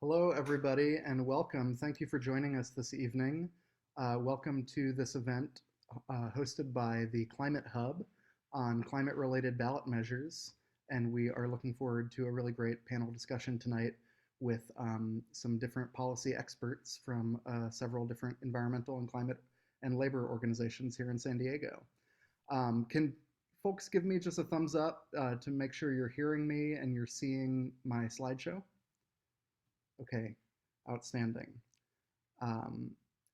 Hello, everybody, and welcome. Thank you for joining us this evening. Welcome to this event hosted by the ClimateHub on climate-related ballot measures. And we are looking forward to a really great panel discussion tonight with some different policy experts from several different environmental and climate and labor organizations here in San Diego. Can folks give me just a thumbs up to make sure you're hearing me and you're seeing my slideshow? Okay, outstanding.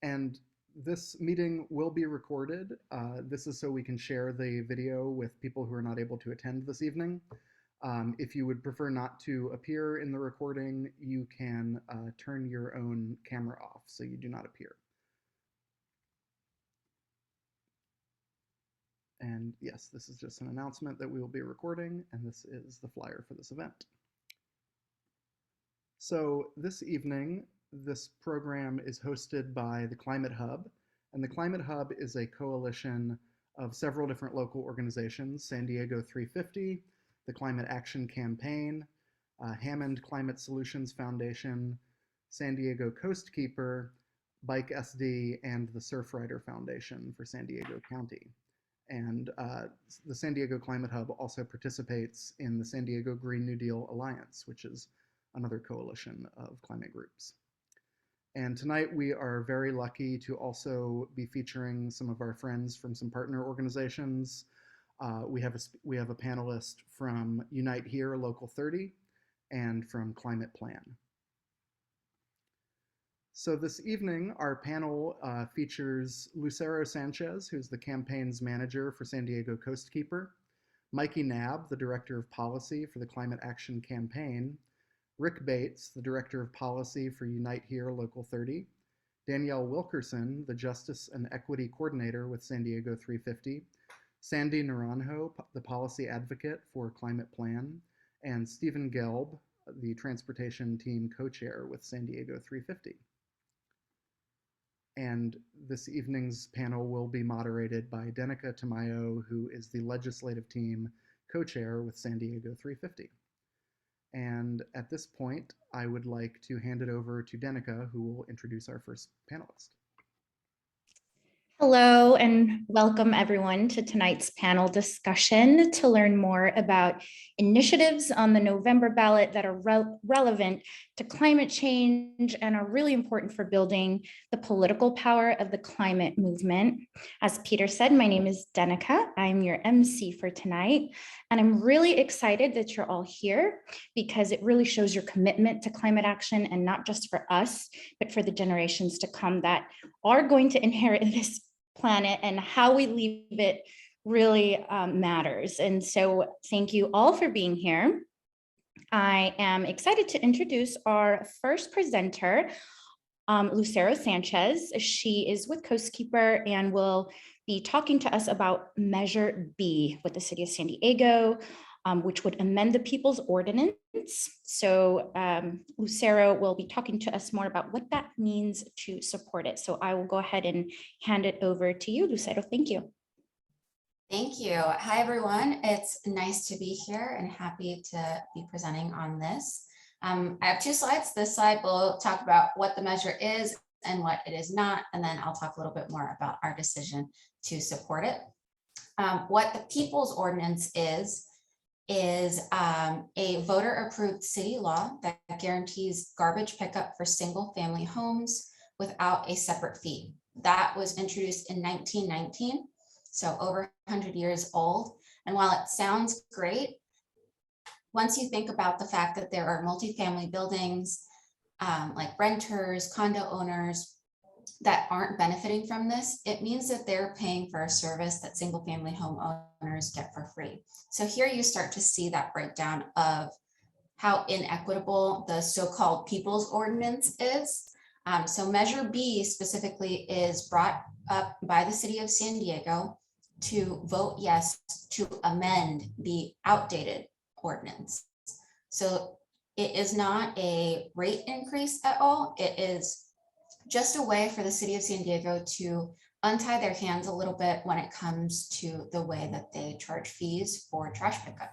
And this meeting will be recorded. This is so we can share the video with people who are not able to attend this evening. If you would prefer not to appear in the recording, you can turn your own camera off so you do not appear. And yes, this is just an announcement that we will be recording, and this is the flyer for this event. So this evening, this program is hosted by the ClimateHub, and the ClimateHub is a coalition of several different local organizations: San Diego 350, the Climate Action Campaign, Hammond Climate Solutions Foundation, San Diego Coastkeeper, Bike SD, and the Surfrider Foundation for San Diego County. And the San Diego ClimateHub also participates in the San Diego Green New Deal Alliance, which is another coalition of climate groups. And tonight we are very lucky to also be featuring some of our friends from some partner organizations. We have a panelist from Unite Here Local 30 and from Climate Plan. So this evening, our panel features Lucero Sanchez, who's the campaign's manager for San Diego Coastkeeper, Mikey Knabb, the director of policy for the Climate Action Campaign, Rick Bates, the Director of Policy for Unite Here Local 30, Danielle Wilkerson, the Justice and Equity Coordinator with San Diego 350, Sandy Naranjo, the Policy Advocate for Climate Plan, and Stephen Gelb, the Transportation Team Co-Chair with San Diego 350. And this evening's panel will be moderated by Denica Tamayo, who is the Legislative Team Co-Chair with San Diego 350. And at this point, I would like to hand it over to Denica, who will introduce our first panelist. Hello and welcome everyone to tonight's panel discussion to learn more about initiatives on the November ballot that are relevant to climate change and are really important for building the political power of the climate movement. As Peter said, my name is Denica. I'm your MC for tonight, and I'm really excited that you're all here because it really shows your commitment to climate action, and not just for us, but for the generations to come that are going to inherit this planet, and how we leave it really matters. And so thank you all for being here. I am excited to introduce our first presenter, Lucero Sanchez. She is with Coastkeeper and will be talking to us about Measure B with the City of San Diego, which would amend the People's Ordinance. So Lucero will be talking to us more about what that means to support it. So I will go ahead and hand it over to you, Lucero. Thank you. Thank you. Hi, everyone. It's nice to be here and happy to be presenting on this. I have two slides. This slide will talk about what the measure is and what it is not, and then I'll talk a little bit more about our decision to support it. What the People's Ordinance is a voter-approved city law that guarantees garbage pickup for single-family homes without a separate fee. That was introduced in 1919, so over 100 years old. And while it sounds great, once you think about the fact that there are multifamily buildings, like renters, condo owners, that aren't benefiting from this, it means that they're paying for a service that single family homeowners get for free. So here you start to see that breakdown of how inequitable the so-called People's Ordinance is. So Measure B specifically is brought up by the City of San Diego to vote yes to amend the outdated ordinance. So it is not a rate increase at all. It is just a way for the City of San Diego to untie their hands a little bit when it comes to the way that they charge fees for trash pickup.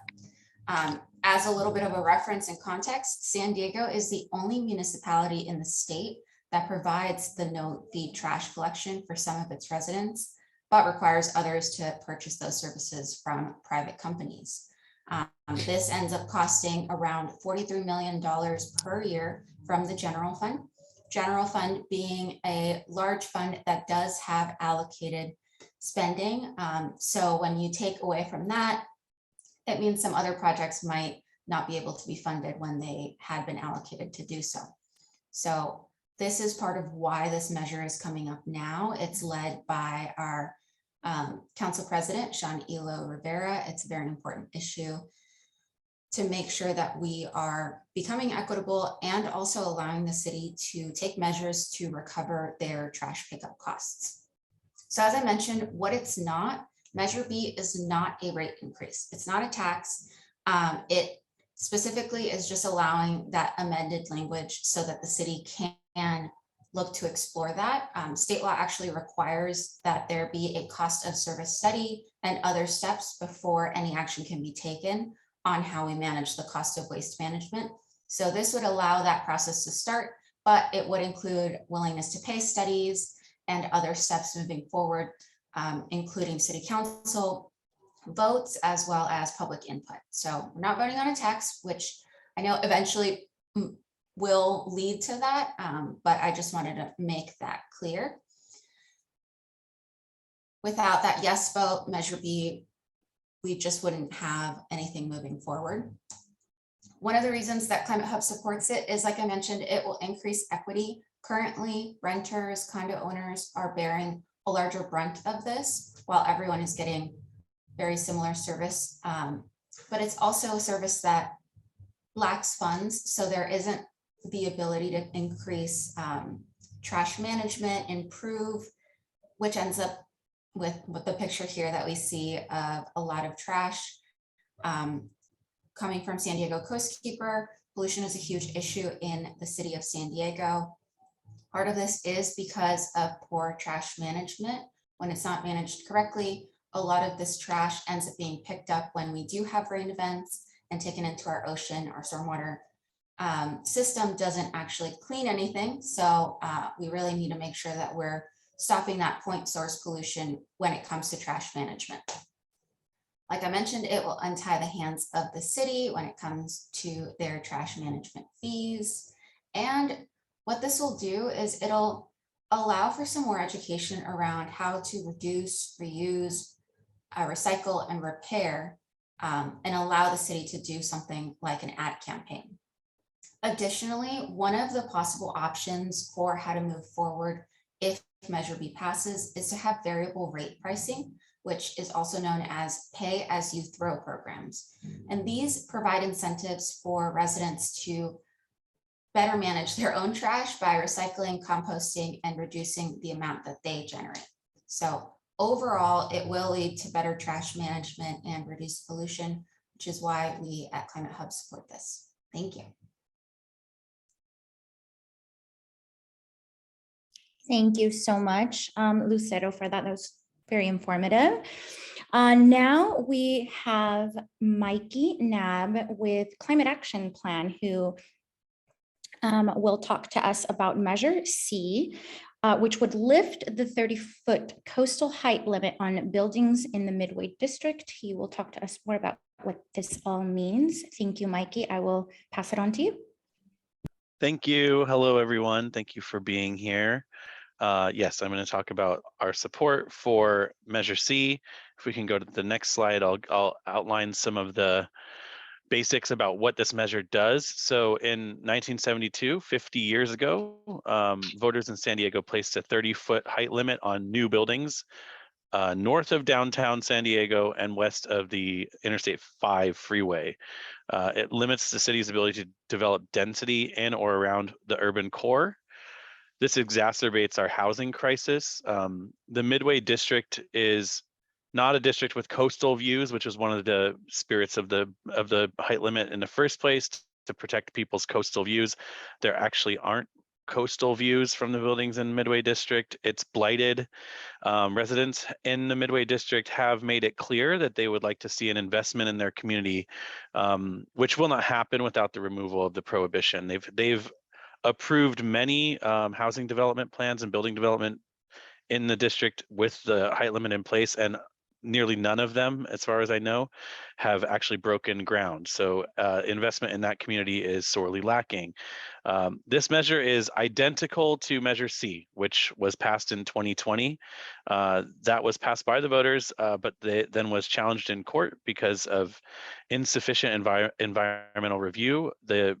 As a little bit of a reference and context, San Diego is the only municipality in the state that provides the no-fee trash collection for some of its residents, but requires others to purchase those services from private companies. This ends up costing around $43 million per year from the general fund. General fund being a large fund that does have allocated spending. So when you take away from that, it means some other projects might not be able to be funded when they had been allocated to do so. So this is part of why this measure is coming up now. It's led by our Council President, Sean Elo Rivera. It's a very important issue to make sure that we are becoming equitable and also allowing the city to take measures to recover their trash pickup costs. So as I mentioned, what it's not, Measure B is not a rate increase. It's not a tax. It specifically is just allowing that amended language so that the city can look to explore that. State law actually requires that there be a cost of service study and other steps before any action can be taken on how we manage the cost of waste management. So this would allow that process to start, but it would include willingness to pay studies and other steps moving forward, including city council votes as well as public input. So we're not voting on a tax, which I know eventually will lead to that, but I just wanted to make that clear. Without that yes vote, Measure B, we just wouldn't have anything moving forward. One of the reasons that ClimateHub supports it is, like I mentioned, it will increase equity. Currently, renters, condo owners are bearing a larger brunt of this, while everyone is getting very similar service. But it's also a service that lacks funds, so there isn't the ability to increase trash management, improve, which ends up with the picture here that we see of a lot of trash coming from San Diego Coastkeeper. Pollution is a huge issue in the city of San Diego. Part of this is because of poor trash management. When it's not managed correctly, a lot of this trash ends up being picked up when we do have rain events and taken into our ocean. Our stormwater system doesn't actually clean anything. So we really need to make sure that we're stopping that point source pollution when it comes to trash management. Like I mentioned, it will untie the hands of the city when it comes to their trash management fees. And what this will do is it'll allow for some more education around how to reduce, reuse, recycle, and repair, and allow the city to do something like an ad campaign. Additionally, one of the possible options for how to move forward if Measure B passes is to have variable rate pricing, which is also known as pay as you throw programs. And these provide incentives for residents to better manage their own trash by recycling, composting, and reducing the amount that they generate. So overall, it will lead to better trash management and reduced pollution, which is why we at ClimateHub support this. Thank you. Thank you so much, Lucero, for that. That was very informative. Now we have Mikey Nab with Climate Action Plan, who will talk to us about Measure C, which would lift the 30-foot coastal height limit on buildings in the Midway District. He will talk to us more about what this all means. Thank you, Mikey. I will pass it on to you. Thank you. Hello, everyone. Thank you for being here. Yes, I'm going to talk about our support for Measure C. If we can go to the next slide, I'll outline some of the basics about what this measure does. So in 1972, 50 years ago, voters in San Diego placed a 30-foot height limit on new buildings north of downtown San Diego and west of the Interstate 5 freeway. It limits the city's ability to develop density in or around the urban core. This exacerbates our housing crisis. The Midway District is not a district with coastal views, which is one of the spirits of the height limit in the first place, to protect people's coastal views. There actually aren't coastal views from the buildings in Midway District. It's blighted. Residents in the Midway District have made it clear that they would like to see an investment in their community, which will not happen without the removal of the prohibition. They've approved many housing development plans and building development in the district with the height limit in place, and nearly none of them, as far as I know, have actually broken ground. So investment in that community is sorely lacking. This measure is identical to Measure C, which was passed in 2020. That was passed by the voters, but then was challenged in court because of insufficient environmental review. The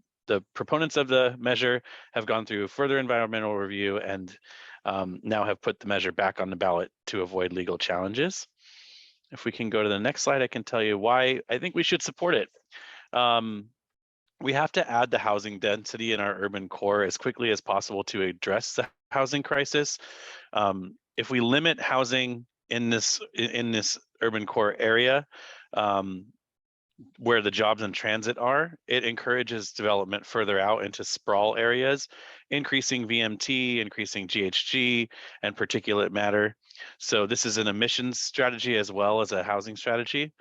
proponents of the measure have gone through further environmental review and now have put the measure back on the ballot to avoid legal challenges. If we can go to the next slide, I can tell you why I think we should support it. We have to add the housing density in our urban core as quickly as possible to address the housing crisis. If we limit housing in this urban core area, where the jobs and transit are, it encourages development further out into sprawl areas, increasing VMT, increasing GHG and particulate matter. So this is an emissions strategy as well as a housing strategy.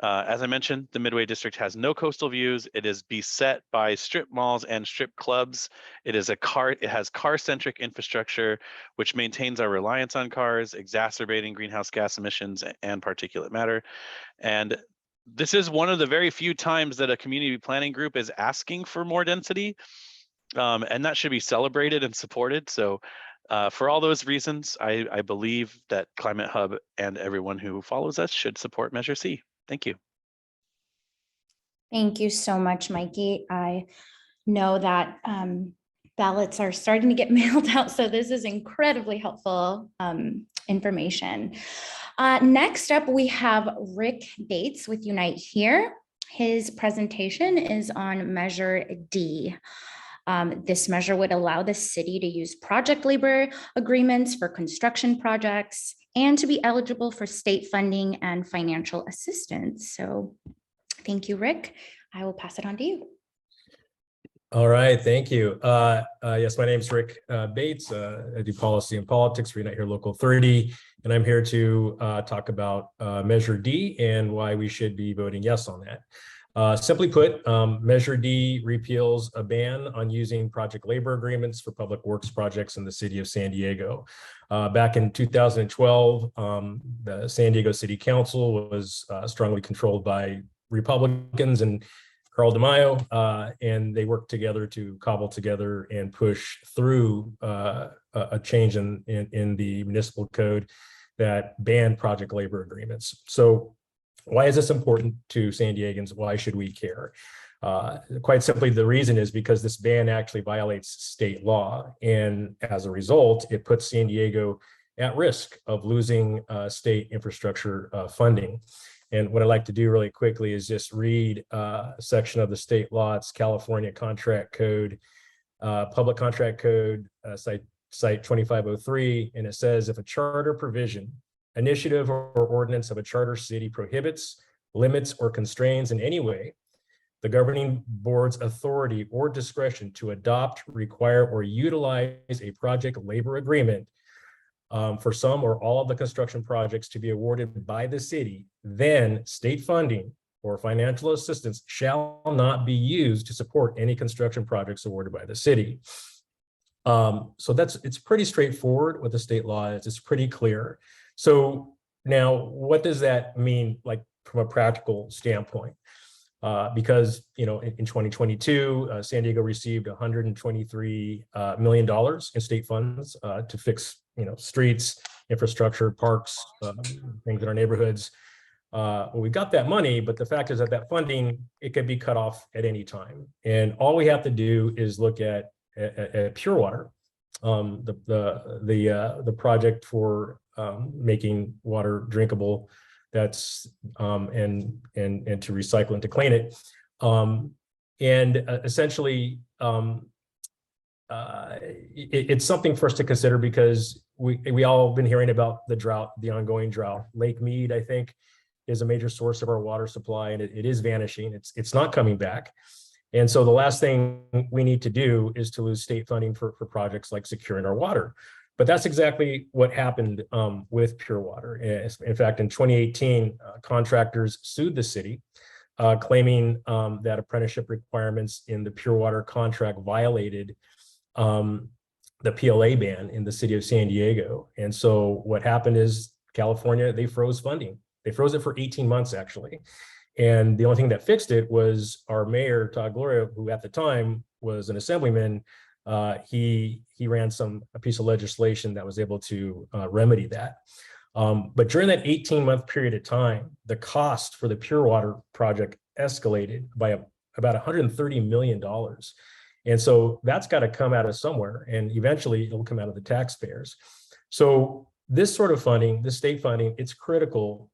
As I mentioned, the Midway District has no coastal views. It is beset by strip malls and strip clubs. It has car-centric infrastructure, which maintains our reliance on cars, exacerbating greenhouse gas emissions and particulate matter. And this is one of the very few times that a community planning group is asking for more density, and that should be celebrated and supported. So for all those reasons, I believe that ClimateHub and everyone who follows us should support Measure C. Thank you. Thank you so much, Mikey. I know that ballots are starting to get mailed out, so this is incredibly helpful information. Next up, we have Rick Bates with Unite Here. His presentation is on Measure D. This measure would allow the city to use project labor agreements for construction projects and to be eligible for state funding and financial assistance. So thank you, Rick. I will pass it on to you. All right, thank you. Yes, my name is Rick Bates. I do policy and politics for Unite Here Local 30, and I'm here to talk about Measure D and why we should be voting yes on that. Simply put, Measure D repeals a ban on using project labor agreements for public works projects in the city of San Diego. Back in 2012, the San Diego City Council was strongly controlled by Republicans and Carl DeMaio, and they worked together to cobble together and push through a change in the municipal code that banned project labor agreements. So why is this important to San Diegans? Why should we care? Quite simply, the reason is because this ban actually violates state law. And as a result, it puts San Diego at risk of losing state infrastructure funding. And what I'd like to do really quickly is just read a section of the state law. It's California Contract Code, Public Contract Code, site 2503. And it says, if a charter provision, initiative, or ordinance of a charter city prohibits, limits, or constrains in any way the governing board's authority or discretion to adopt, require, or utilize a project labor agreement for some or all of the construction projects to be awarded by the city, then state funding or financial assistance shall not be used to support any construction projects awarded by the city. So it's pretty straightforward what the state law is. It's pretty clear. So now what does that mean, like from a practical standpoint? Because, you know, in 2022, San Diego received $123 million in state funds to fix, you know, streets, infrastructure, parks, things in our neighborhoods. Well, we got that money, but the fact is that that funding, it could be cut off at any time. And all we have to do is look at Pure Water, the project for making water drinkable. That's and to recycle and to clean it, and essentially it's something for us to consider because we all been hearing about the drought, the ongoing drought. Lake Mead, I think, is a major source of our water supply, and it is vanishing. It's not coming back, And so the last thing we need to do is to lose state funding for projects like securing our water. But that's exactly what happened with Pure Water. In fact, in 2018, contractors sued the city, claiming that apprenticeship requirements in the Pure Water contract violated the PLA ban in the city of San Diego. And so what happened is California, they froze funding. They froze it for 18 months, actually. And the only thing that fixed it was our mayor, Todd Gloria, who at the time was an assemblyman. He ran a piece of legislation that was able to remedy that. But during that 18-month period of time, the cost for the Pure Water project escalated by about $130 million. And so that's got to come out of somewhere, and eventually it'll come out of the taxpayers. So this sort of funding, this state funding, it's critical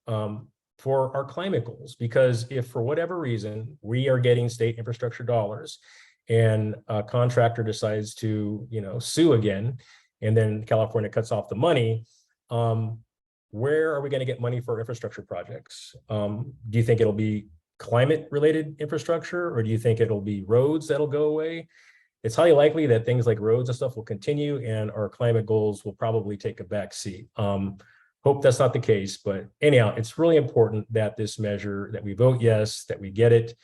for our climate goals, because if for whatever reason we are getting state infrastructure dollars and a contractor decides to, sue again, and then California cuts off the money, where are we going to get money for infrastructure projects? Do you think it'll be climate related infrastructure, or do you think it'll be roads that'll go away? It's highly likely that things like roads and stuff will continue, and our climate goals will probably take a back seat. Hope that's not the case, but anyhow, it's really important that this measure, that we vote yes, that we get it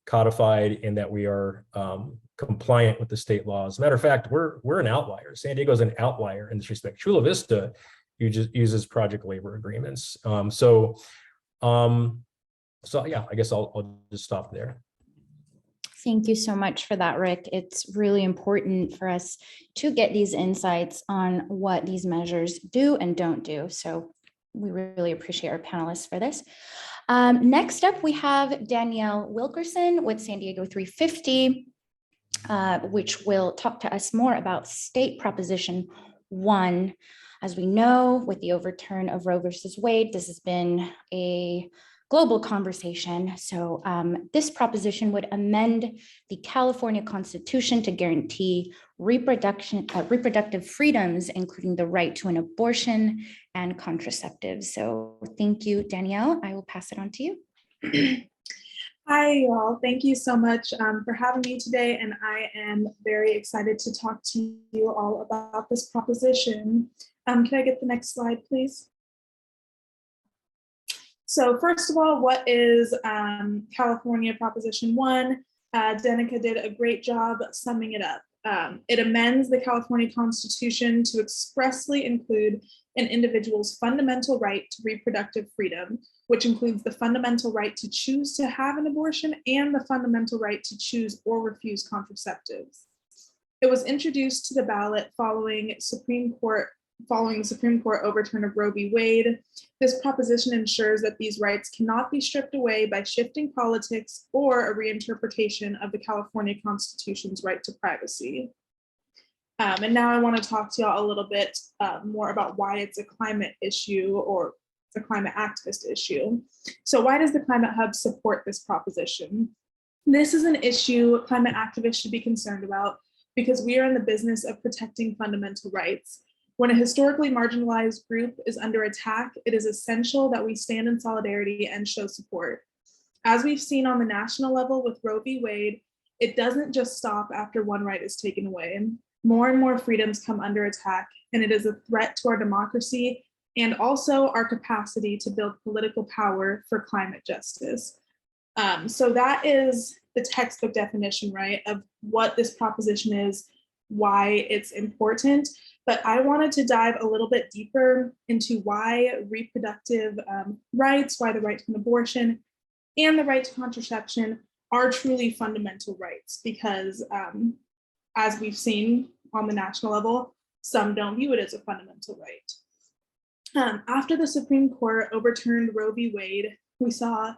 codified, and that we are compliant with the state laws. As a matter of fact, we're an outlier. San Diego is an outlier in this respect. Chula Vista uses project labor agreements. So yeah, I guess I'll just stop there. Thank you so much for that, Rick. It's really important for us to get these insights on what these measures do and don't do. So we really appreciate our panelists for this. Next up, we have Danielle Wilkerson with San Diego 350, which will talk to us more about State Proposition 1. As we know, with the overturn of Roe versus Wade, this has been a global conversation. So this proposition would amend the California Constitution to guarantee reproductive freedoms, including the right to an abortion and contraceptives. So thank you, Danielle. I will pass it on to you. Hi, y'all. Thank you so much for having me today. And I am very excited to talk to you all about this proposition. Can I get the next slide, please? So first of all, what is California Proposition 1? Danica did a great job summing it up. It amends the California Constitution to expressly include an individual's fundamental right to reproductive freedom, which includes the fundamental right to choose to have an abortion and the fundamental right to choose or refuse contraceptives. It was introduced to the ballot following the Supreme Court overturn of Roe v. Wade. This proposition ensures that these rights cannot be stripped away by shifting politics or a reinterpretation of the California Constitution's right to privacy. And now I want to talk to y'all a little bit more about why it's a climate issue or a climate activist issue. So why does the ClimateHub support this proposition? This is an issue climate activists should be concerned about because we are in the business of protecting fundamental rights. When a historically marginalized group is under attack, it is essential that we stand in solidarity and show support. As we've seen on the national level with Roe v. Wade, it doesn't just stop after one right is taken away. More and more freedoms come under attack, and it is a threat to our democracy and also our capacity to build political power for climate justice. So that is the textbook definition, right, of what this proposition is, why it's important. But I wanted to dive a little bit deeper into why reproductive rights, why the right to an abortion and the right to contraception are truly fundamental rights, because as we've seen on the national level, some don't view it as a fundamental right. After the Supreme Court overturned Roe v. Wade, we saw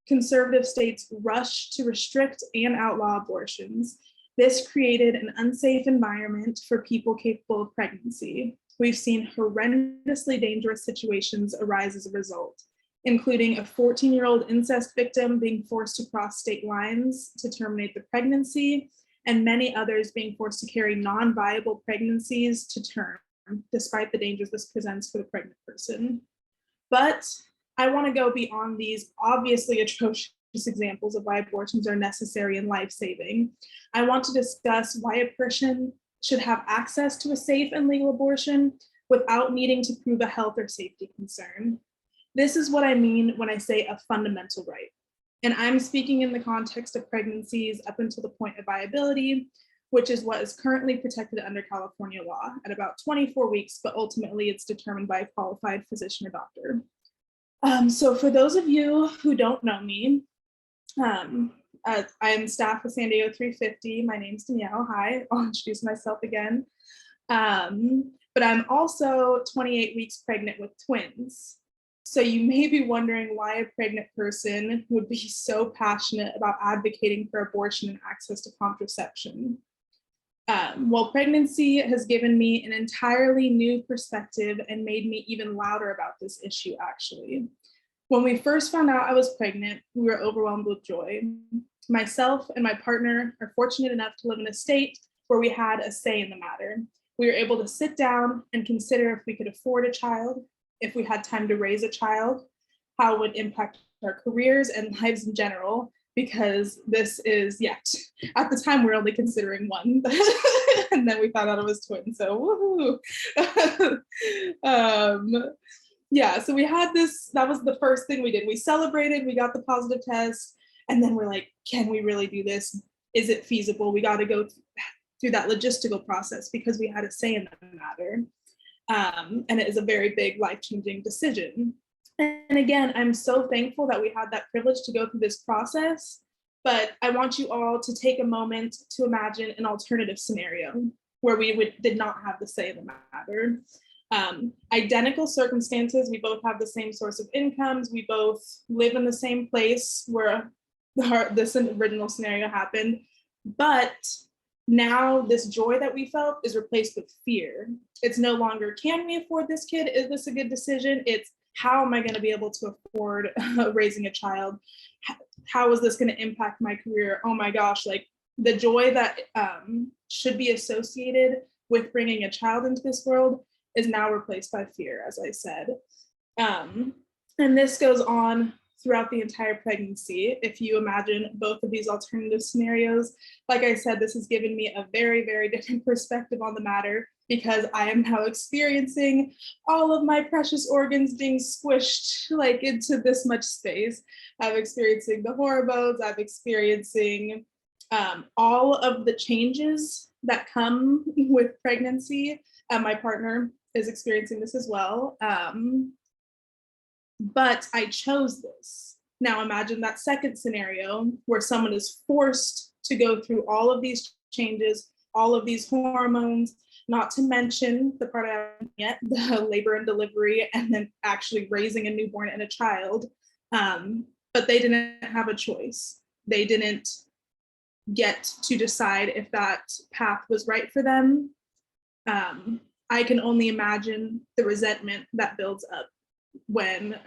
conservative states rush to restrict and outlaw abortions. This created an unsafe environment for people capable of pregnancy. We've seen horrendously dangerous situations arise as a result, including a 14-year-old incest victim being forced to cross state lines to terminate the pregnancy, and many others being forced to carry non-viable pregnancies to term, despite the dangers this presents for the pregnant person. But I want to go beyond these obviously atrocious examples of why abortions are necessary and life-saving. I want to discuss why a person should have access to a safe and legal abortion without needing to prove a health or safety concern. This is what I mean when I say a fundamental right. And I'm speaking in the context of pregnancies up until the point of viability, which is what is currently protected under California law at about 24 weeks, but ultimately it's determined by a qualified physician or doctor. So for those of you who don't know me, I'm staff with San Diego 350. My name's Danielle. Hi, I'll introduce myself again. But I'm also 28 weeks pregnant with twins. So you may be wondering why a pregnant person would be so passionate about advocating for abortion and access to contraception. Well, pregnancy has given me an entirely new perspective and made me even louder about this issue, actually. When we first found out I was pregnant, we were overwhelmed with joy. Myself and my partner are fortunate enough to live in a state where we had a say in the matter. We were able to sit down and consider if we could afford a child, if we had time to raise a child, how it would impact our careers and lives in general, because this is, at the time we were only considering one, and then we found out it was twins, so woohoo. Yeah, so we had this, that was the first thing we did. We celebrated, we got the positive test, and then we're like, can we really do this? Is it feasible? We got to go through that logistical process because we had a say in the matter. And it is a very big life-changing decision. And again, I'm so thankful that we had that privilege to go through this process, but I want you all to take a moment to imagine an alternative scenario where we did not have the say in the matter. Identical circumstances, we both have the same source of incomes, we both live in the same place where this original scenario happened, but now this joy that we felt is replaced with fear. It's no longer, can we afford this kid? Is this a good decision? It's, how am I going to be able to afford raising a child? How is this going to impact my career? Oh my gosh, like the joy that should be associated with bringing a child into this world is now replaced by fear, as I said. And this goes on throughout the entire pregnancy. If you imagine both of these alternative scenarios, like I said, this has given me a very, very different perspective on the matter because I am now experiencing all of my precious organs being squished like into this much space. I'm experiencing the hormones, I'm experiencing all of the changes that come with pregnancy. My partner is experiencing this as well. But I chose this. Now imagine that second scenario where someone is forced to go through all of these changes, all of these hormones, not to mention the part I haven't yet, the labor and delivery, and then actually raising a newborn and a child. But they didn't have a choice. They didn't get to decide if that path was right for them. I can only imagine the resentment that builds up when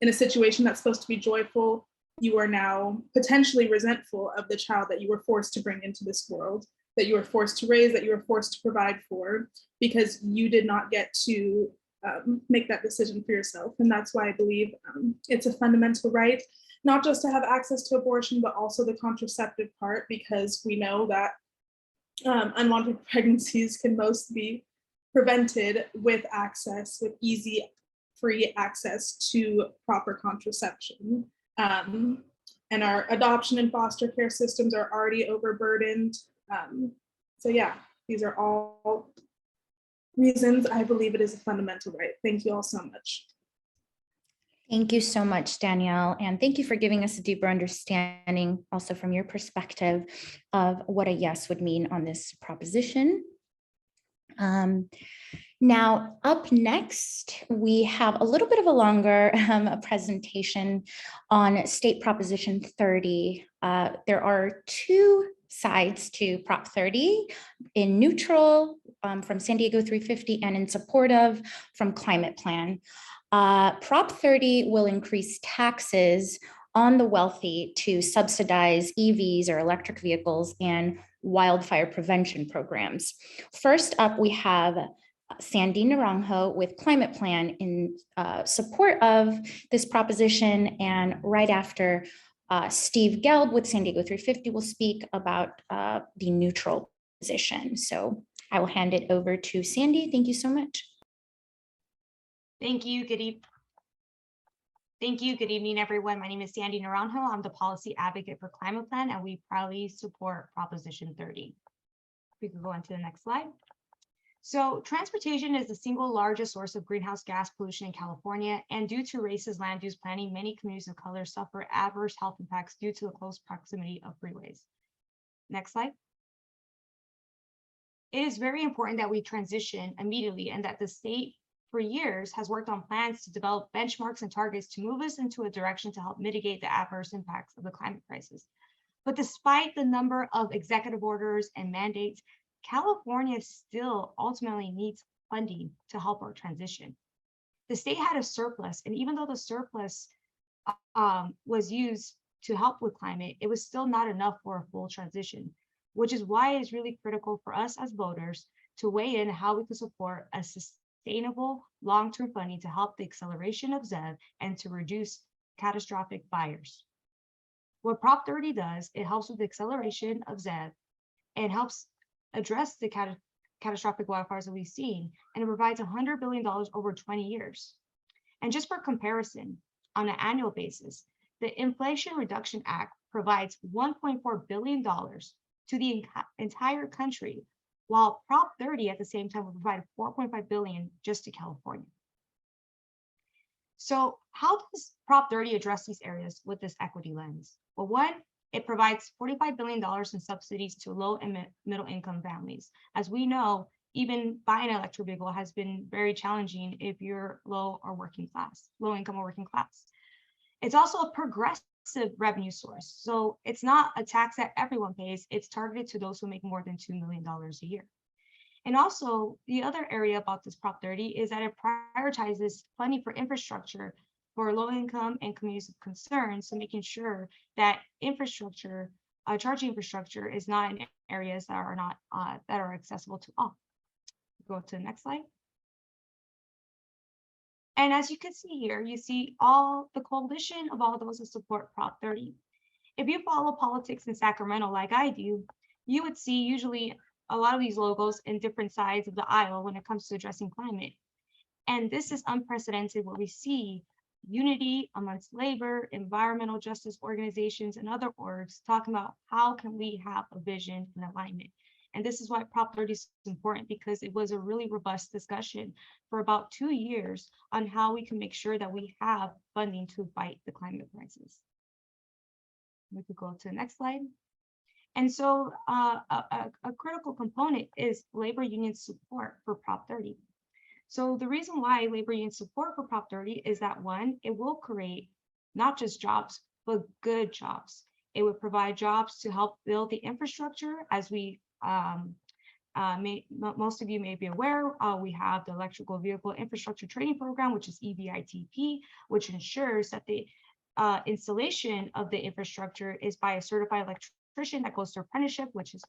in a situation that's supposed to be joyful, you are now potentially resentful of the child that you were forced to bring into this world, that you were forced to raise, that you were forced to provide for, because you did not get to make that decision for yourself. And that's why I believe it's a fundamental right, not just to have access to abortion, but also the contraceptive part, because we know that unwanted pregnancies can most be prevented with access, with easy, free access to proper contraception. And our adoption and foster care systems are already overburdened. So yeah, these are all reasons I believe it is a fundamental right. Thank you all so much. Thank you so much, Danielle. And thank you for giving us a deeper understanding also from your perspective of what a yes would mean on this proposition. Now, up next, we have a little bit of a longer presentation on State Proposition 30. There are two sides to Prop 30, in neutral from San Diego 350 and in support of from Climate Plan. Prop 30 will increase taxes on the wealthy to subsidize EVs or electric vehicles and wildfire prevention programs. First up, we have Sandy Naranjo with Climate Plan in support of this proposition, and right after, Steve Gelb with San Diego 350 will speak about the neutral position. So I will hand it over to Sandy. Thank you so much. Thank you. Good evening, everyone. My name is Sandy Naranjo. I'm the policy advocate for Climate Plan, and we proudly support Proposition 30. We can go on to the next slide. So transportation is the single largest source of greenhouse gas pollution in California, and due to racist land use planning, many communities of color suffer adverse health impacts due to the close proximity of freeways. Next slide. It is very important that we transition immediately and that the state for years has worked on plans to develop benchmarks and targets to move us into a direction to help mitigate the adverse impacts of the climate crisis. But despite the number of executive orders and mandates, California still ultimately needs funding to help our transition. The state had a surplus, and even though the surplus was used to help with climate, it was still not enough for a full transition, which is why it's really critical for us as voters to weigh in how we can support a sustainable long-term funding to help the acceleration of ZEV and to reduce catastrophic fires. What Prop 30 does, it helps with the acceleration of ZEV and helps address the catastrophic wildfires that we've seen, and it provides $100 billion over 20 years. And just for comparison, on an annual basis, the Inflation Reduction Act provides $1.4 billion to the entire country, while Prop 30 at the same time will provide $4.5 billion just to California. So how does Prop 30 address these areas with this equity lens? Well, one, it provides $45 billion in subsidies to low and middle income families. As we know, even buying an electric vehicle has been very challenging if you're low income or working class. It's also a progressive revenue source. So it's not a tax that everyone pays. It's targeted to those who make more than $2 million a year. And also the other area about this Prop 30 is that it prioritizes funding for infrastructure for low income and communities of concern. So making sure that infrastructure, charging infrastructure is not in areas that are not, that are accessible to all. Go to the next slide. And as you can see here, you see all the coalition of all those who support Prop 30. If you follow politics in Sacramento like I do, you would see usually a lot of these logos in different sides of the aisle when it comes to addressing climate. And this is unprecedented, where we see unity amongst labor, environmental justice organizations, and other orgs talking about how can we have a vision and alignment. And this is why Prop 30 is important, because it was a really robust discussion for about 2 years on how we can make sure that we have funding to fight the climate crisis. We could go to the next slide. And so a critical component is labor union support for Prop 30. So the reason why labor union support for Prop 30 is that, one, it will create not just jobs, but good jobs. It would provide jobs to help build the infrastructure. As we most of you may be aware, we have the Electrical Vehicle Infrastructure Training Program, which is EVITP, which ensures that the installation of the infrastructure is by a certified electrician that goes through apprenticeship, which is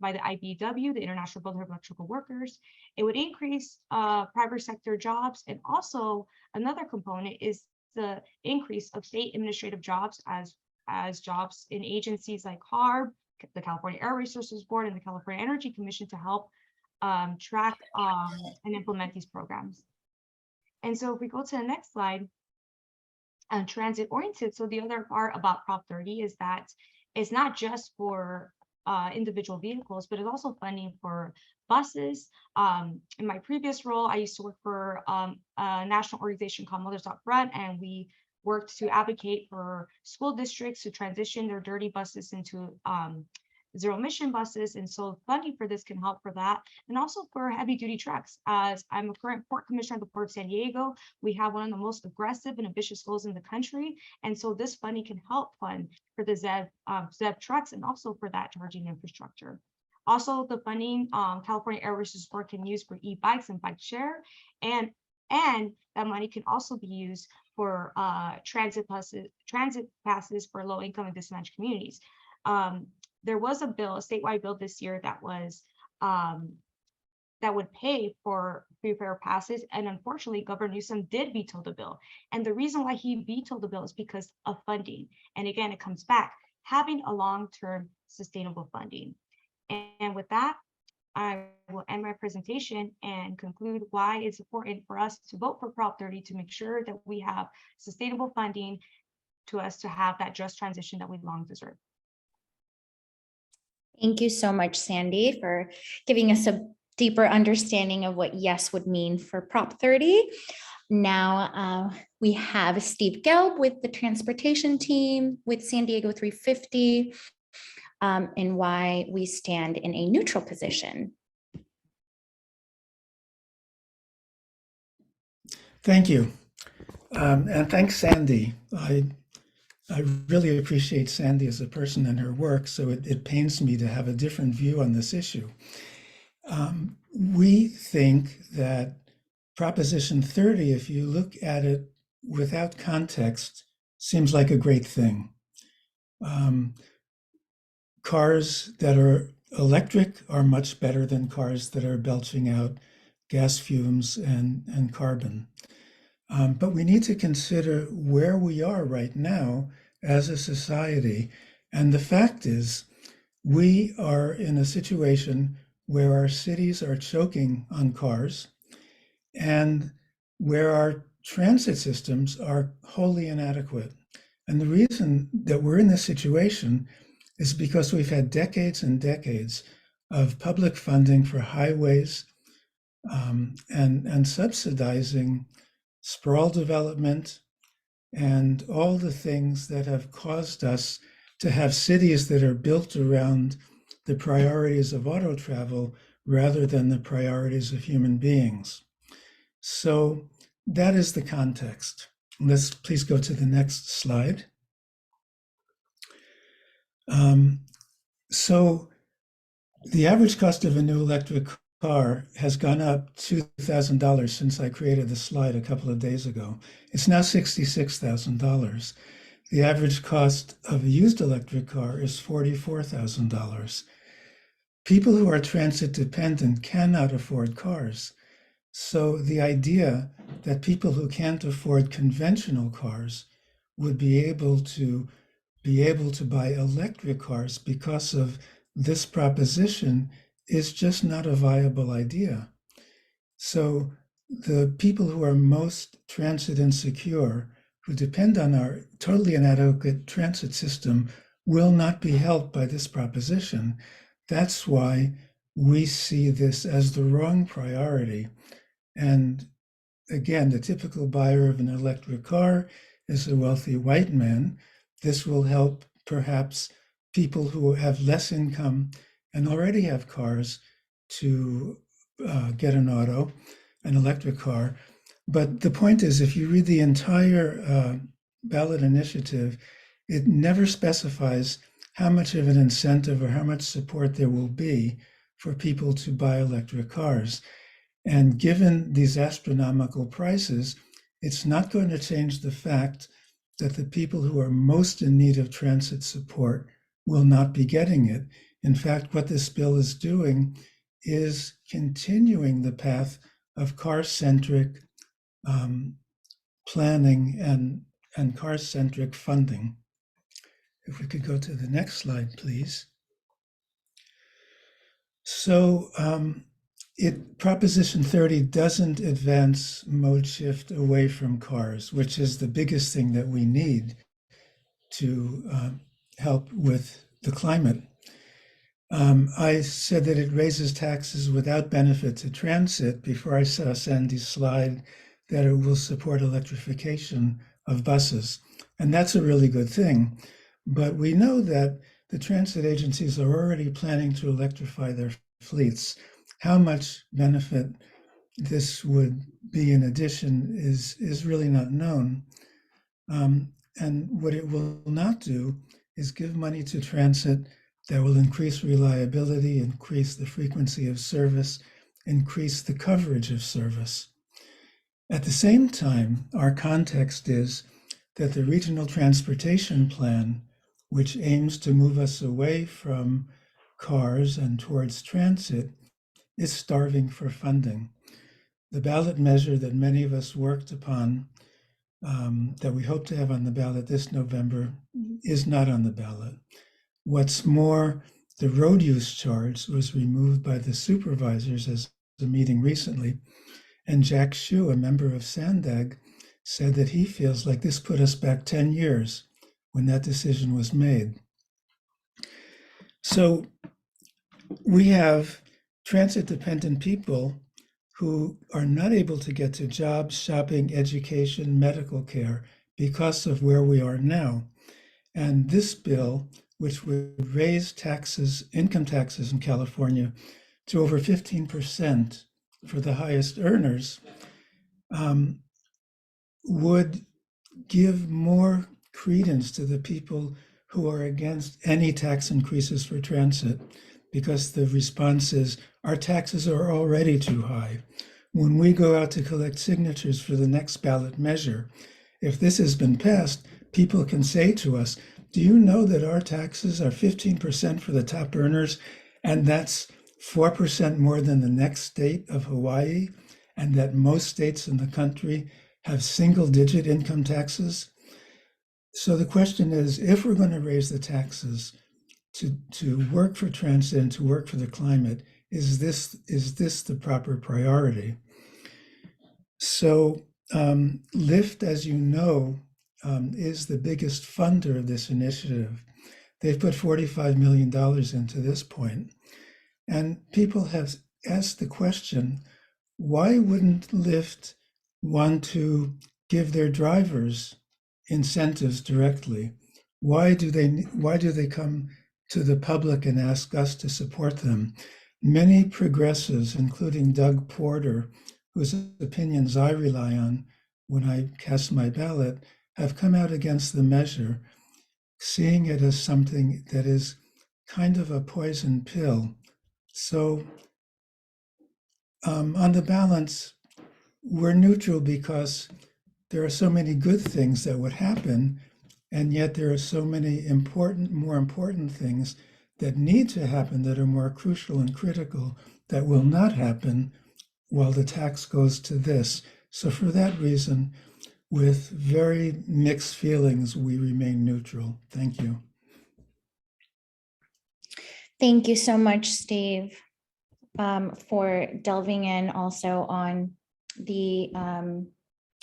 by the IBEW, the International Brotherhood of Electrical Workers. It would increase private sector jobs. And also another component is the increase of state administrative jobs as jobs in agencies like CARB, the California Air Resources Board, and the California Energy Commission to help track and implement these programs. And so if we go to the next slide, transit oriented. So the other part about Prop 30 is that it's not just for individual vehicles, but it's also funding for buses. In my previous role, I used to work for a national organization called Mothers Up Front, and we worked to advocate for school districts to transition their dirty buses into zero emission buses. And so funding for this can help for that. And also for heavy duty trucks. As I'm a current port commissioner of the Port of San Diego, we have one of the most aggressive and ambitious goals in the country. And so this funding can help fund for the ZEV trucks and also for that charging infrastructure. Also, the funding California Air Resources Board can use for e-bikes and bike share. And that money can also be used for transit passes for low income and disadvantaged communities. There was a bill, a statewide bill this year that was that would pay for free fare passes. And unfortunately, Governor Newsom did veto the bill. And the reason why he vetoed the bill is because of funding. And again, it comes back, having a long-term sustainable funding. And with that, I will end my presentation and conclude why it's important for us to vote for Prop 30 to make sure that we have sustainable funding to us to have that just transition that we long deserve. Thank you so much, Sandy, for giving us a deeper understanding of what yes would mean for Prop 30. Now we have Steve Gelb with the transportation team with San Diego 350 and why we stand in a neutral position. Thank you. And thanks, Sandy. I really appreciate Sandy as a person and her work, so it pains me to have a different view on this issue. We think that Proposition 30, if you look at it without context, seems like a great thing. Cars that are electric are much better than cars that are belching out gas fumes and carbon. But we need to consider where we are right now as a society. And the fact is, we are in a situation where our cities are choking on cars and where our transit systems are wholly inadequate. And the reason that we're in this situation is because we've had decades and decades of public funding for highways and subsidizing sprawl development and all the things that have caused us to have cities that are built around the priorities of auto travel rather than the priorities of human beings. So that is the context. Let's please go to the next slide. So the average cost of a new electric car has gone up $2,000 since I created the slide a couple of days ago. It's now $66,000. The average cost of a used electric car is $44,000. People who are transit dependent cannot afford cars. So the idea that people who can't afford conventional cars would be able to buy electric cars because of this proposition is just not a viable idea. So the people who are most transit insecure, who depend on our totally inadequate transit system, will not be helped by this proposition. That's why we see this as the wrong priority. And again, the typical buyer of an electric car is a wealthy white man. This will help perhaps people who have less income and already have cars to get an electric car. But the point is, if you read the entire ballot initiative, it never specifies how much of an incentive or how much support there will be for people to buy electric cars. And given these astronomical prices, it's not going to change the fact that the people who are most in need of transit support will not be getting it. In fact, what this bill is doing is continuing the path of car-centric planning and car-centric funding. If we could go to the next slide, please. So Proposition 30 doesn't advance mode shift away from cars, which is the biggest thing that we need to help with the climate. I said that it raises taxes without benefit to transit before I saw Sandy's slide that it will support electrification of buses. And that's a really good thing. But we know that the transit agencies are already planning to electrify their fleets. How much benefit this would be in addition is really not known. And what it will not do is give money to transit that will increase reliability, increase the frequency of service, increase the coverage of service. At the same time, our context is that the Regional Transportation Plan, which aims to move us away from cars and towards transit, is starving for funding. The ballot measure that many of us worked upon, that we hope to have on the ballot this November, is not on the ballot. What's more, the road use charge was removed by the supervisors as a meeting recently. And Jack Shue, a member of Sandag, said that he feels like this put us back 10 years when that decision was made. So we have transit-dependent people who are not able to get to jobs, shopping, education, medical care because of where we are now. And this bill, which would raise taxes, income taxes in California to over 15% for the highest earners, would give more credence to the people who are against any tax increases for transit, because the response is our taxes are already too high. When we go out to collect signatures for the next ballot measure, if this has been passed, people can say to us, do you know that our taxes are 15% for the top earners, and that's 4% more than the next state of Hawaii, and that most states in the country have single-digit income taxes? So the question is, if we're going to raise the taxes to work for transit and to work for the climate, is this the proper priority? So Lyft, as you know, is the biggest funder of this initiative. They've put $45 million into this point. And people have asked the question, why wouldn't Lyft want to give their drivers incentives directly? Why do they come to the public and ask us to support them? Many progressives, including Doug Porter, whose opinions I rely on when I cast my ballot, have come out against the measure, seeing it as something that is kind of a poison pill. So on the balance, we're neutral because there are so many good things that would happen, and yet there are so many more important things that need to happen that are more crucial and critical that will not happen while the tax goes to this. So for that reason, with very mixed feelings, we remain neutral. Thank you. Thank you so much, Steve, for delving in also on the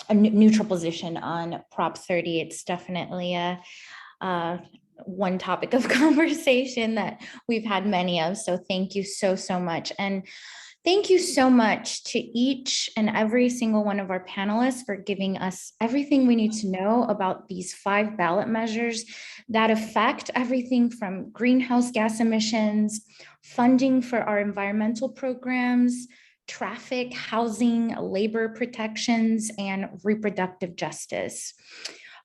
a neutral position on Prop 30. It's definitely a one topic of conversation that we've had many of. So thank you so much. And thank you so much to each and every single one of our panelists for giving us everything we need to know about these 5 ballot measures that affect everything from greenhouse gas emissions, funding for our environmental programs, traffic, housing, labor protections, and reproductive justice.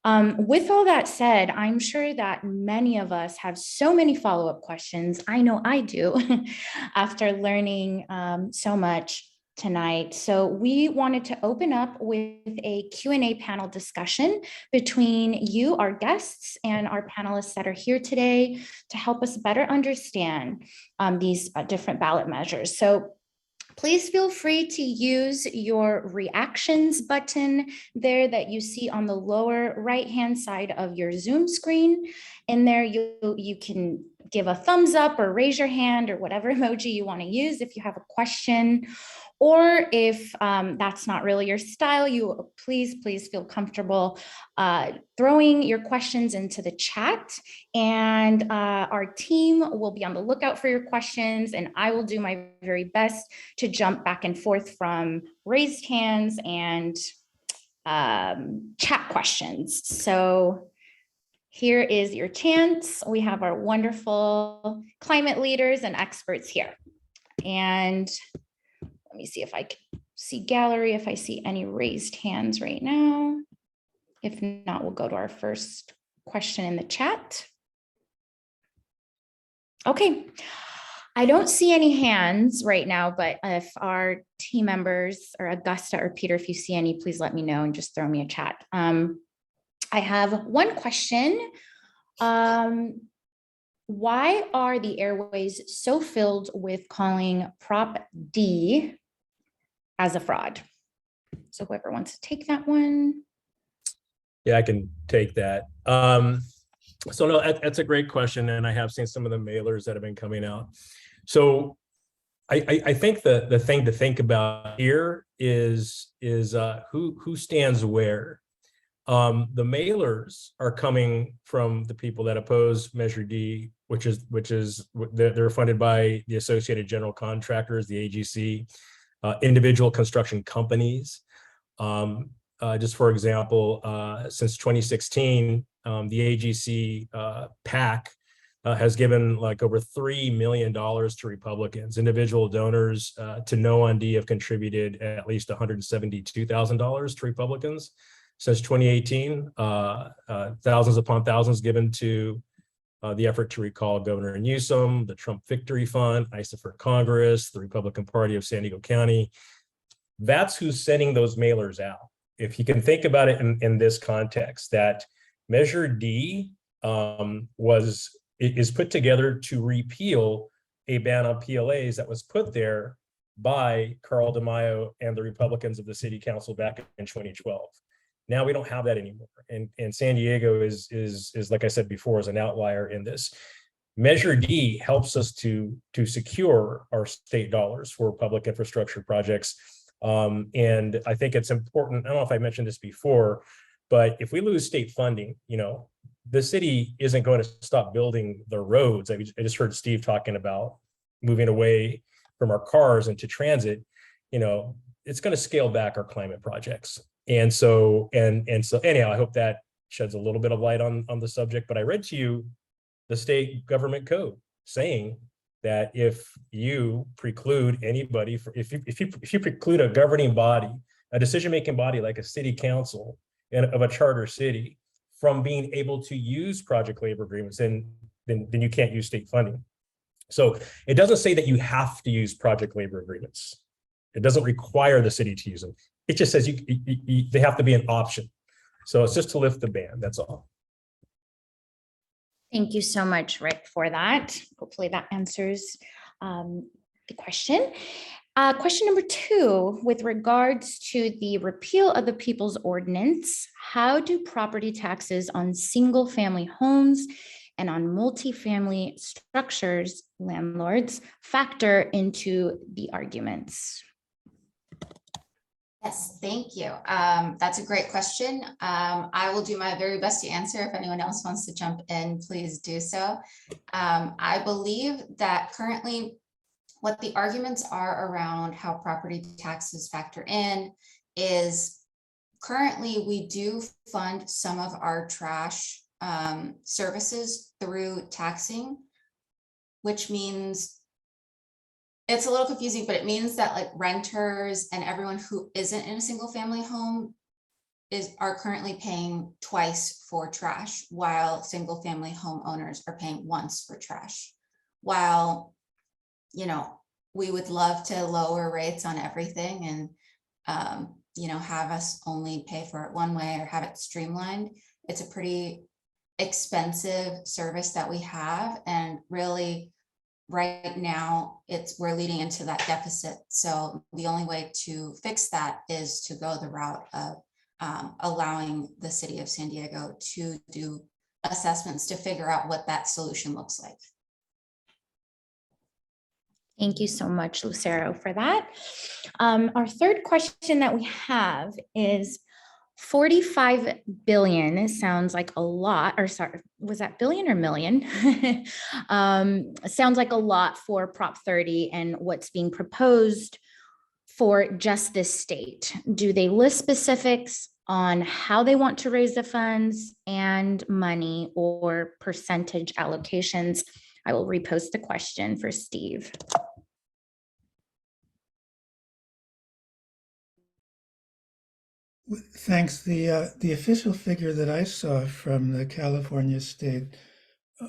With all that said, I'm sure that many of us have so many follow-up questions. I know I do after learning so much tonight. So we wanted to open up with a Q&A panel discussion between you, our guests, and our panelists that are here today to help us better understand these different ballot measures. So please feel free to use your reactions button there that you see on the lower right-hand side of your Zoom screen. In there, you can give a thumbs up or raise your hand or whatever emoji you want to use if you have a question. Or if that's not really your style, you please feel comfortable throwing your questions into the chat, and our team will be on the lookout for your questions, and I will do my very best to jump back and forth from raised hands and chat questions. So here is your chance. We have our wonderful climate leaders and experts here. And let me see if I can see gallery, if I see any raised hands right now. If not, we'll go to our first question in the chat. Okay, I don't see any hands right now, but if our team members or Augusta or Peter, if you see any, please let me know and just throw me a chat. I have one question. why are the airways so filled with calling Prop D as a fraud? So whoever wants to take that one. Yeah, I can take that. So no, that's a great question, and I have seen some of the mailers that have been coming out. So I think the thing to think about here is who stands where. The mailers are coming from the people that oppose Measure D, which is they're funded by the Associated General Contractors, the AGC, individual construction companies. Just for example, since 2016, the AGC PAC has given like over $3 million to Republicans. Individual donors to No on D have contributed at least $172,000 to Republicans since 2018. Thousands upon thousands given to the effort to recall Governor Newsom, the Trump Victory Fund, ISA for Congress, the Republican Party of San Diego County. That's who's sending those mailers out. If you can think about it in this context, that Measure D is put together to repeal a ban on PLAs that was put there by Carl DeMaio and the Republicans of the City Council back in 2012. Now we don't have that anymore, and San Diego is like I said before, is an outlier in this. Measure D helps us to secure our state dollars for public infrastructure projects. And I think it's important. I don't know if I mentioned this before, but if we lose state funding, the city isn't going to stop building the roads. I just heard Steve talking about moving away from our cars into transit. It's going to scale back our climate projects. And so anyhow, I hope that sheds a little bit of light on the subject. But I read to you the state government code saying that if you preclude anybody, if you preclude a governing body, a decision-making body like a city council of a charter city from being able to use project labor agreements, then you can't use state funding. So it doesn't say that you have to use project labor agreements. It doesn't require the city to use them. It just says they have to be an option. So it's just to lift the ban, that's all. Thank you so much, Rick, for that. Hopefully that answers the question. Question number 2, with regards to the repeal of the People's Ordinance, how do property taxes on single-family homes and on multifamily structures, landlords, factor into the arguments? Yes, thank you. That's a great question. I will do my very best to answer. If anyone else wants to jump in, please do so. I believe that currently what the arguments are around how property taxes factor in is currently we do fund some of our trash services through taxing, which means it's a little confusing, but it means that like renters and everyone who isn't in a single family home are currently paying twice for trash, while single family homeowners are paying once for trash. While, we would love to lower rates on everything and, have us only pay for it one way or have it streamlined. It's a pretty expensive service that we have, and really right now we're leading into that deficit. So the only way to fix that is to go the route of allowing the city of San Diego to do assessments to figure out what that solution looks like. Thank you so much, Lucero, for that. Our third question that we have is 45 billion sounds like a lot, or sorry, was that billion or million? Sounds like a lot for Prop 30 and what's being proposed for just this state. Do they list specifics on how they want to raise the funds and money or percentage allocations? I will repost the question for Steve. Thanks. The official figure that I saw from the California State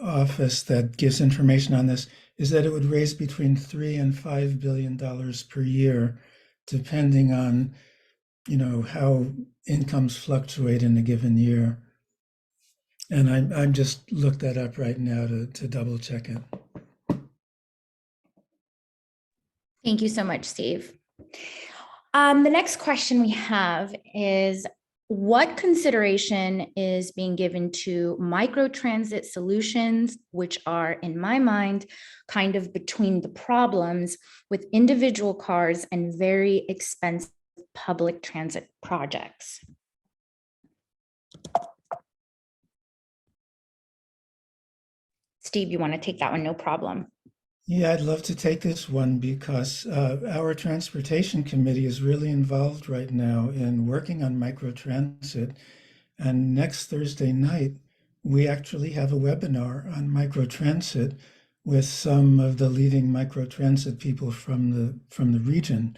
Office that gives information on this is that it would raise between $3 and $5 billion per year, depending on, how incomes fluctuate in a given year. And I'm just looked that up right now to double check it. Thank you so much, Steve. The next question we have is, what consideration is being given to microtransit solutions, which are, in my mind, kind of between the problems with individual cars and very expensive public transit projects? Steve, you want to take that one? No problem. Yeah, I'd love to take this one because our transportation committee is really involved right now in working on microtransit. And next Thursday night, we actually have a webinar on microtransit with some of the leading microtransit people from the region.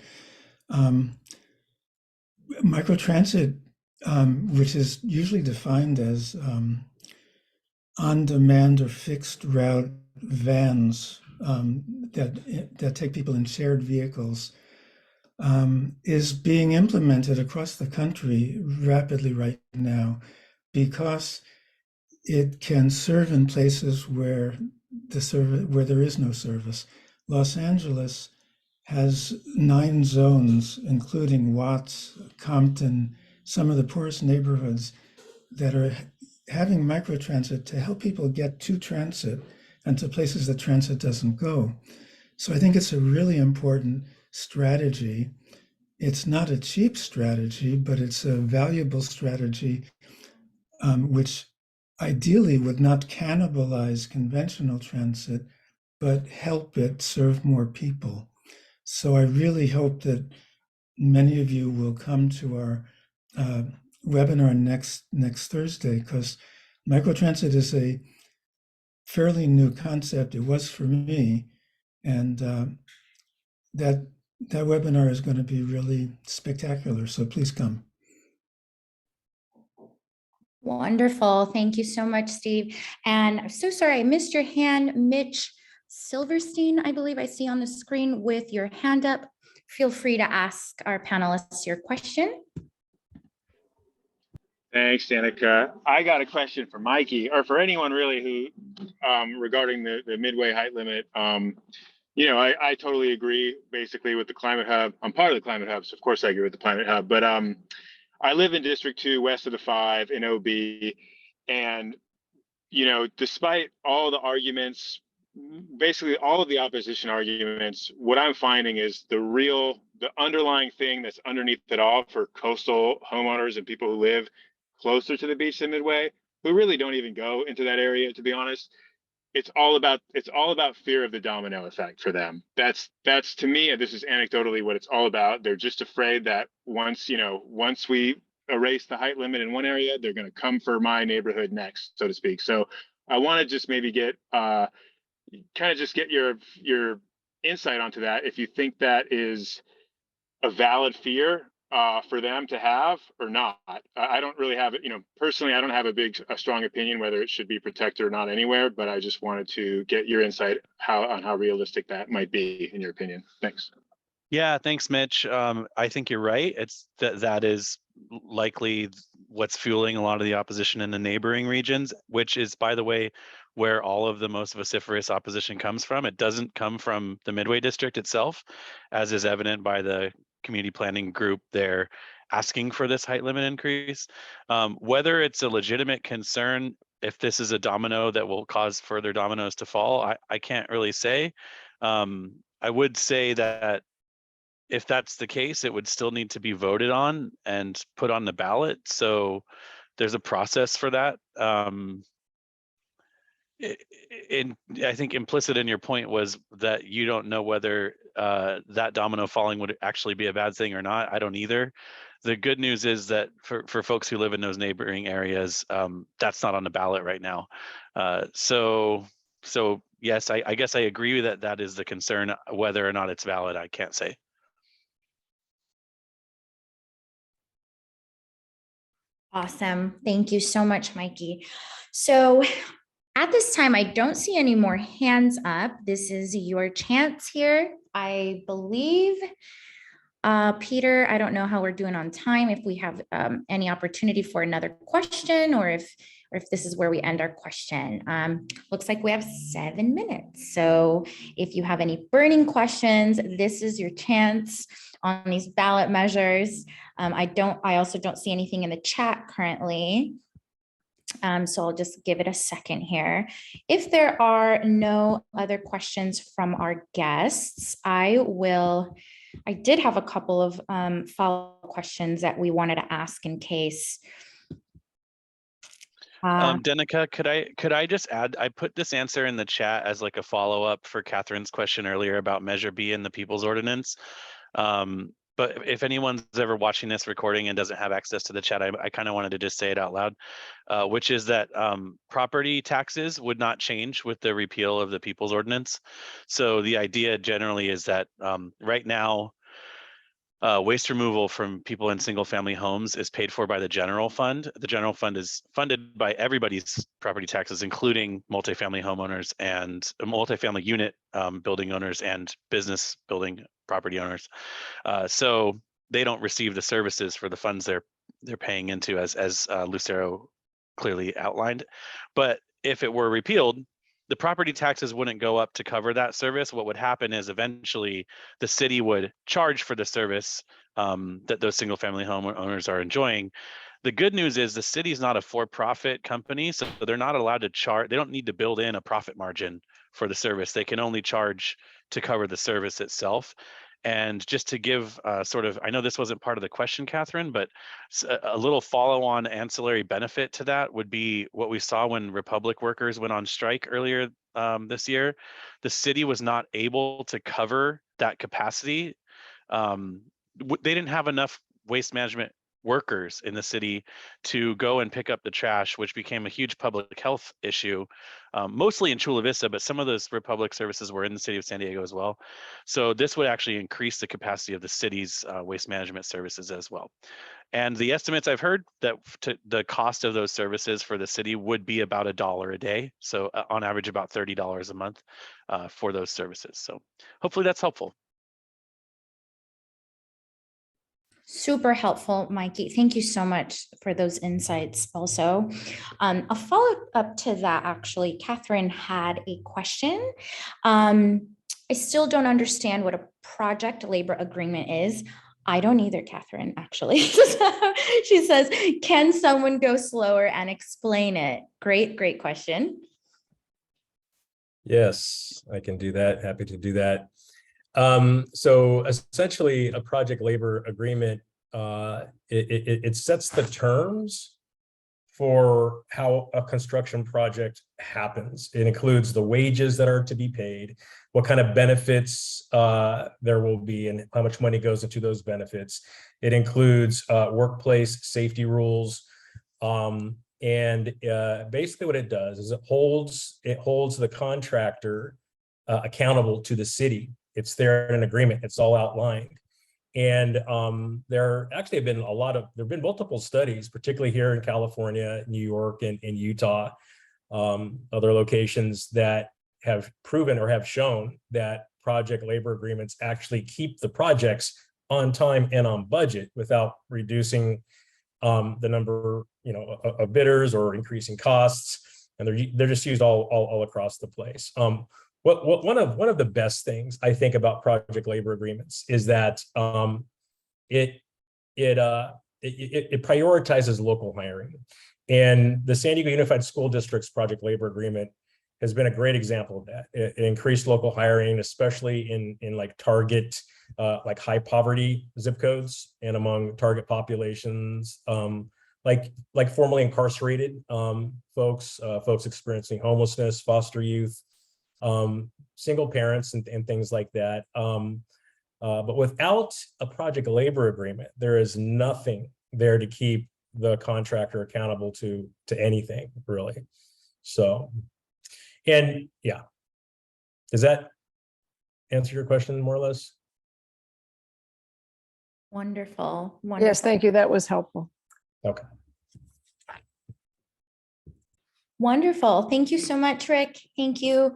Microtransit, which is usually defined as on-demand or fixed route vans that take people in shared vehicles, is being implemented across the country rapidly right now because it can serve in places where there is no service. Los Angeles has 9 zones, including Watts, Compton, some of the poorest neighborhoods that are having microtransit to help people get to transit and to places that transit doesn't go. So I think it's a really important strategy. It's not a cheap strategy, but it's a valuable strategy, which ideally would not cannibalize conventional transit, but help it serve more people. So I really hope that many of you will come to our webinar next Thursday, because microtransit is a fairly new concept. It was for me, and that webinar is going to be really spectacular. So please come. Wonderful. Thank you so much, Steve. And I'm so sorry, I missed your hand. Mitch Silverstein, I believe I see on the screen with your hand up. Feel free to ask our panelists your question. Thanks, Danica. I got a question for Mikey, or for anyone really who, regarding the midway height limit. I totally agree basically with the ClimateHub. I'm part of the ClimateHub, so of course I agree with the ClimateHub. But I live in District 2, west of the 5 in OB, and despite all the arguments, basically all of the opposition arguments, what I'm finding is the underlying thing that's underneath it all for coastal homeowners and people who live closer to the beach than Midway, who really don't even go into that area, to be honest. It's all about fear of the domino effect for them. That's to me, and this is anecdotally what it's all about. They're just afraid that once we erase the height limit in one area, they're going to come for my neighborhood next, so to speak. So I want to just maybe get your insight onto that, if you think that is a valid fear for them to have or not. I don't really have it, personally, I don't have a strong opinion whether it should be protected or not anywhere, but I just wanted to get your insight on how realistic that might be in your opinion. Thanks. Yeah, thanks, Mitch. I think you're right. It's that is likely what's fueling a lot of the opposition in the neighboring regions, which is, by the way, where all of the most vociferous opposition comes from. It doesn't come from the Midway District itself, as is evident by the community planning group there asking for this height limit increase. Whether it's a legitimate concern, if this is a domino that will cause further dominoes to fall, I can't really say. I would say that if that's the case, it would still need to be voted on and put on the ballot. So there's a process for that. I think implicit in your point was that you don't know whether that domino falling would actually be a bad thing or not. I don't either. The good news is that for folks who live in those neighboring areas, that's not on the ballot right now. So yes, I guess I agree that that is the concern. Whether or not it's valid, I can't say. Awesome. Thank you so much, Mikey. So at this time, I don't see any more hands up. This is your chance here. I believe, Peter, I don't know how we're doing on time, if we have any opportunity for another question, or if or if this is where we end our question. Looks like we have 7 minutes. So if you have any burning questions, this is your chance on these ballot measures. I also don't see anything in the chat currently. So I'll just give it a second here. If there are no other questions from our guests, I did have a couple of follow-up questions that we wanted to ask in case. Denica, could I just add, I put this answer in the chat as like a follow-up for Catherine's question earlier about Measure B in the People's Ordinance. But if anyone's ever watching this recording and doesn't have access to the chat, I kind of wanted to just say it out loud, which is that property taxes would not change with the repeal of the People's Ordinance. So the idea generally is that right now, waste removal from people in single family homes is paid for by the general fund. The general fund is funded by everybody's property taxes, including multifamily homeowners and multifamily unit building owners and business building property owners. So they don't receive the services for the funds they're paying into, as Lucero clearly outlined. But if it were repealed, the property taxes wouldn't go up to cover that service. What would happen is eventually the city would charge for the service that those single family homeowners are enjoying. The good news is the city is not a for-profit company, so they're not allowed to charge. They don't need to build in a profit margin for the service. They can only charge to cover the service itself. And just to give sort of, I know this wasn't part of the question, Catherine, but a little follow-on ancillary benefit to that would be what we saw when Republic workers went on strike earlier this year. The city was not able to cover that capacity. They didn't have enough waste management workers in the city to go and pick up the trash, which became a huge public health issue, mostly in Chula Vista, but some of those Republic services were in the city of San Diego as well. So this would actually increase the capacity of the city's waste management services as well. And the estimates I've heard that the cost of those services for the city would be about $1 a day. So on average, about $30 a month for those services. So hopefully that's helpful. Super helpful, Mikey. Thank you so much for those insights also. A follow-up to that, actually, Catherine had a question. I still don't understand what a project labor agreement is. I don't either, Catherine, actually. She says, can someone go slower and explain it? Great question. Yes, I can do that. Happy to do that. So essentially a project labor agreement, it sets the terms for how a construction project happens. It includes the wages that are to be paid, what kind of benefits there will be, and how much money goes into those benefits. It includes workplace safety rules. And basically what it does is it holds the contractor accountable to the city. It's there in an agreement. It's all outlined. And there actually have been there have been multiple studies, particularly here in California, New York, and in Utah, other locations that have proven or have shown that project labor agreements actually keep the projects on time and on budget without reducing the number, of bidders or increasing costs. And they're just used all across the place. One of the best things I think about project labor agreements is that it prioritizes local hiring, and the San Diego Unified School District's project labor agreement has been a great example of that. It increased local hiring, especially in like target, like high poverty zip codes and among target populations, like formerly incarcerated folks experiencing homelessness, foster youth, single parents and things like that. But without a project labor agreement, there is nothing there to keep the contractor accountable to anything, really. So, and yeah, does that answer your question more or less? Wonderful. Yes, thank you. That was helpful. Okay. Wonderful. Thank you so much, Rick. Thank you.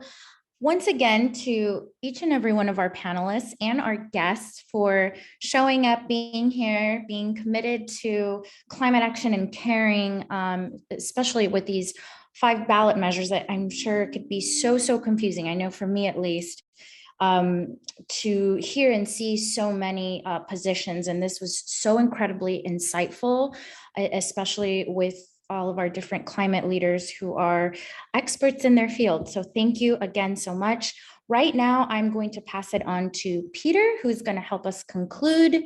once again to each and every one of our panelists and our guests for showing up, being here, being committed to climate action and caring, especially with these 5 ballot measures that I'm sure could be so confusing. I know for me at least, to hear and see so many positions. And this was so incredibly insightful, especially with all of our different climate leaders who are experts in their field. So thank you again so much. Right now, I'm going to pass it on to Peter, who's going to help us conclude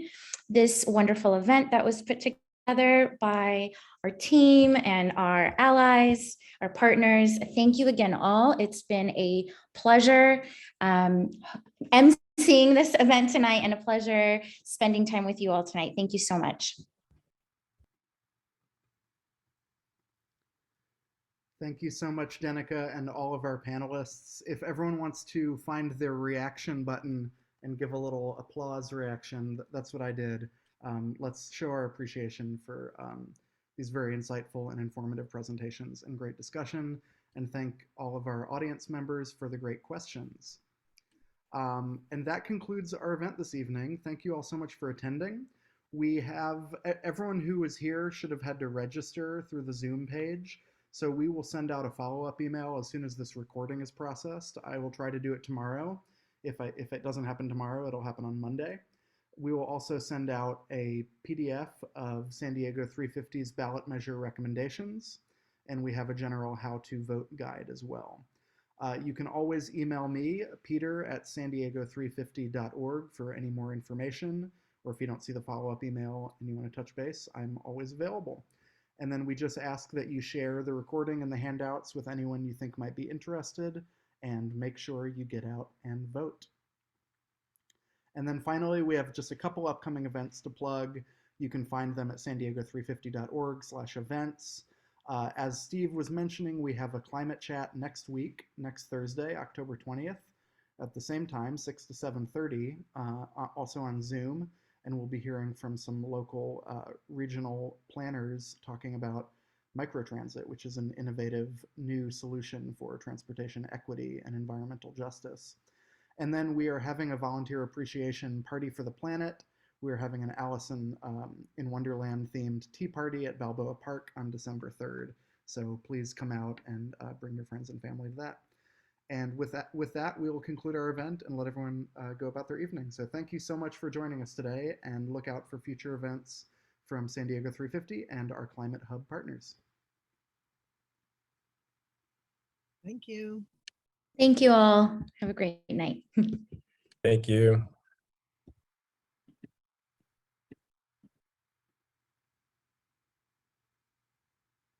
this wonderful event that was put together by our team and our allies, our partners. Thank you again, all. It's been a pleasure emceeing this event tonight and a pleasure spending time with you all tonight. Thank you so much. Thank you so much, Danica, and all of our panelists. If everyone wants to find their reaction button and give a little applause reaction, that's what I did. Let's show our appreciation for these very insightful and informative presentations and great discussion, and thank all of our audience members for the great questions. And that concludes our event this evening. Thank you all so much for attending. We have, everyone who was here should have had to register through the Zoom page. So we will send out a follow-up email as soon as this recording is processed. I will try to do it tomorrow. If it doesn't happen tomorrow, it'll happen on Monday. We will also send out a PDF of San Diego 350's ballot measure recommendations, and we have a general how to vote guide as well. You can always email me, Peter at sandiego350.org for any more information, or if you don't see the follow-up email and you want to touch base, I'm always available. And then we just ask that you share the recording and the handouts with anyone you think might be interested, and make sure you get out and vote. And then finally, we have just a couple upcoming events to plug. You can find them at sandiego350.org/events. As Steve was mentioning, we have a climate chat next week, next Thursday, October 20th, at the same time, 6 to 7:30, also on Zoom. And we'll be hearing from some local regional planners talking about microtransit, which is an innovative new solution for transportation equity and environmental justice. And then we are having a volunteer appreciation party for the planet. We're having an Allison in Wonderland themed tea party at Balboa Park on December 3rd. So please come out and bring your friends and family to that. And with that, we will conclude our event and let everyone go about their evening. So thank you so much for joining us today, and look out for future events from San Diego 350 and our Climate Hub partners. Thank you. Thank you all. Have a great night. Thank you.